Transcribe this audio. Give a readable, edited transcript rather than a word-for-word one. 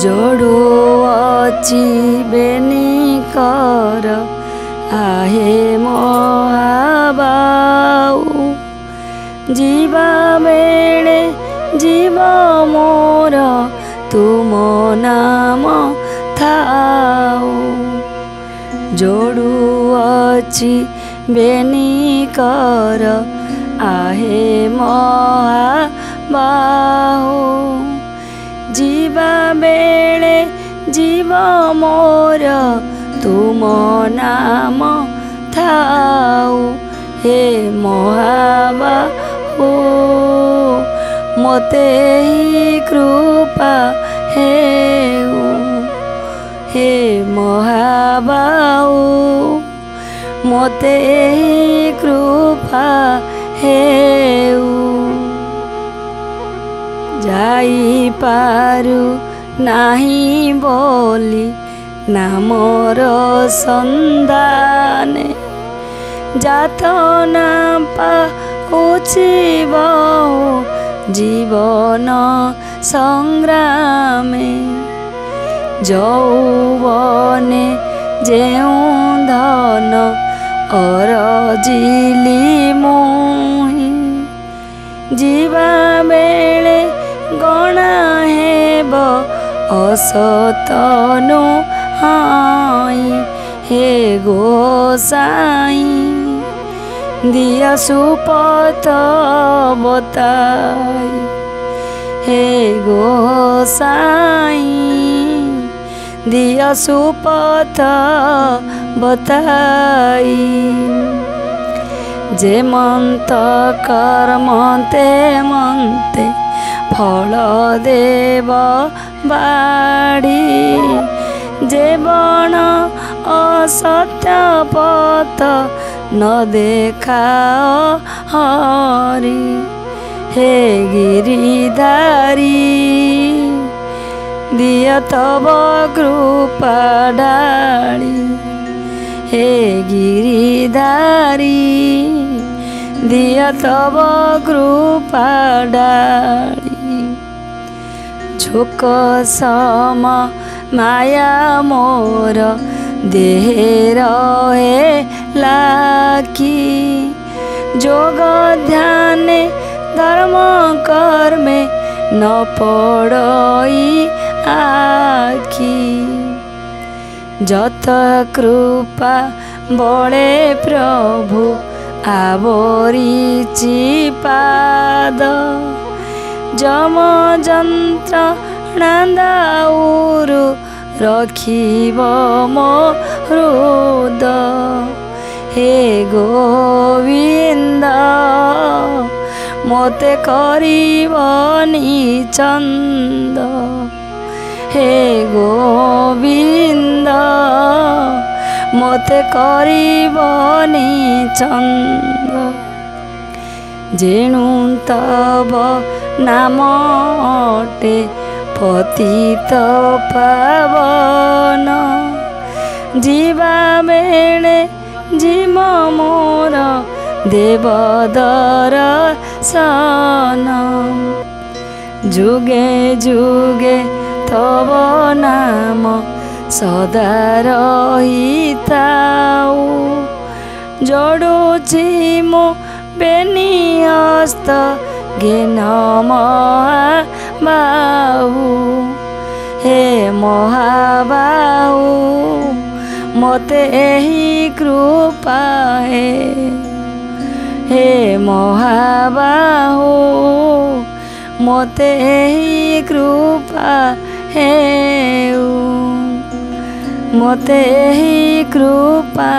जोड़ुअछि बेनिकर आहे महाबाऊ जीवा बेले जीव मोर तुम नाम थाऊ जोड़ुअछि बेनिकर आहे महाबाऊ जीवा बेले जीव मोर तुम नाम थाऊ हे महाबाहु मोते ही कृपा हे महाबाहु मोते ही कृपा जाई पारु नाही बोली नामर संधाने जातना पाउछि बहु जीवन संग्रामे यौवने जेउ धन अरजिली मोहि जीवा बेले गणा हेब असतनु हाई हे गोसाई दिया सुपथ बताई हे गोसाई दिया सुपथ बताई जे मंत कर्म ते मंते फल देव बाड़ी जे बण असत्य पथ न देखाओ हरि हे गिरिधारी दिय तब कृपा डाली हे गिरिधारी दिय तब कृपा डाली झोक सम माया मोर देह रहे लाखी जोग ध्यान धर्म कर्मे न पड़ई आखी जत कृपा बड़े प्रभु आवरिछि पाद जम जंत्र दाउरु रखिब मो हृद हे गोविंद मोते करिबनि चंद हे गोविंद मोते करिबनि चंद जेणु तब नाम अटे पतित पावन जीवा बेले जीव मोर देव दर्शन जुगे जुगे तब नाम सदा रहिताऊ जोड़ुछि मो बेनिहस्त घेन महाबाहु हे महाबाहु मोते ही कृपा हे महाबाहु मोते ही कृपा मोते ही कृपा